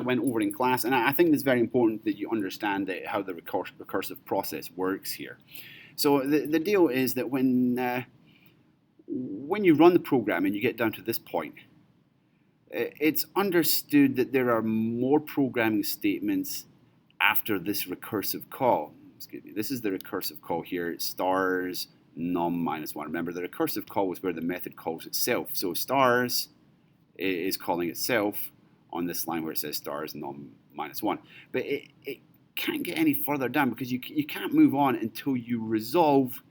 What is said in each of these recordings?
went over in class, and I think it's very important that you understand how the recursive process works here. So the deal is that when you run the program and you get down to this point, it's understood that there are more programming statements after this recursive call. Excuse me, this is the recursive call here, stars num minus 1. Remember, the recursive call was where the method calls itself. So stars is calling itself on this line where it says stars num minus 1. But it can't get any further down because you can't move on until you resolve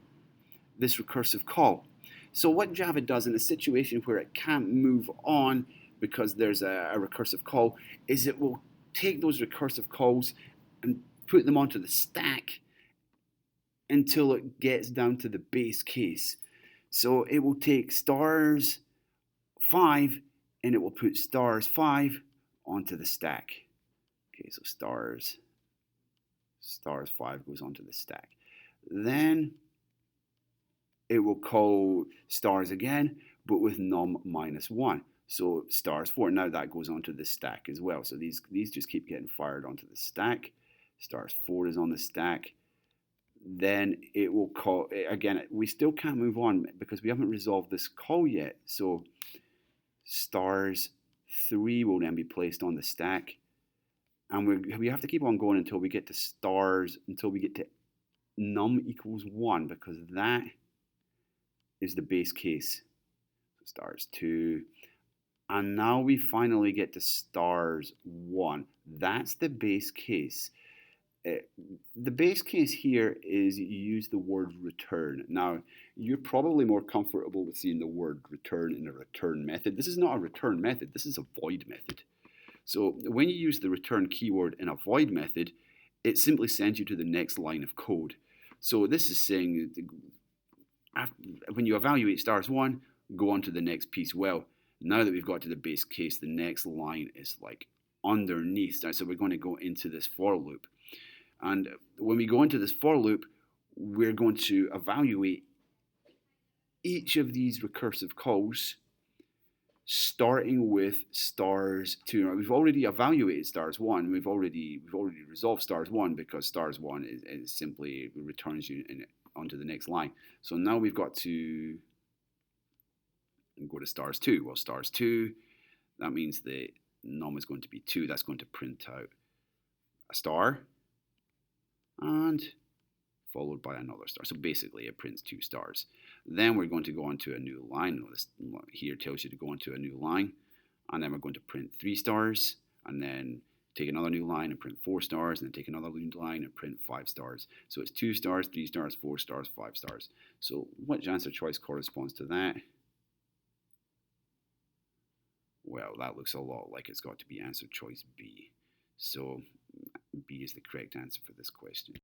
this recursive call. So what Java does in a situation where it can't move on because there's a recursive call is it will take those recursive calls and put them onto the stack until it gets down to the base case. So it will take stars 5 and it will put stars 5 onto the stack. Okay, so stars 5 goes onto the stack. Then it will call stars again, but with num minus 1. So stars 4, now that goes onto the stack as well. So these just keep getting fired onto the stack. Stars 4 is on the stack. Then it will call, again, we still can't move on because we haven't resolved this call yet. So stars 3 will then be placed on the stack. And we have to keep on going until we get to until we get to num equals 1, because that is the base case. So stars 2. And now we finally get to stars 1. That's the base case. The base case here is you use the word return. Now, you're probably more comfortable with seeing the word return in a return method. This is not a return method. This is a void method. So when you use the return keyword in a void method, it simply sends you to the next line of code. So this is saying when you evaluate stars 1, go on to the next piece. Well, now that we've got to the base case, the next line is like underneath. So we're going to go into this for loop. And when we go into this for loop, we're going to evaluate each of these recursive calls starting with stars 2. Now, we've already evaluated stars 1. We've already resolved stars 1 because stars 1 is simply returns you onto the next line. So now we've got to go to stars 2. Well, stars 2, that means the num is going to be 2. That's going to print out a star and followed by another star. So basically it prints 2 stars. Then we're going to go on to a new line. This here tells you to go onto a new line. And then we're going to print 3 stars. And then take another new line and print 4 stars. And then take another new line and print 5 stars. So it's 2 stars, 3 stars, 4 stars, 5 stars. So which answer choice corresponds to that? Well, that looks a lot like it's got to be answer choice B. So B is the correct answer for this question.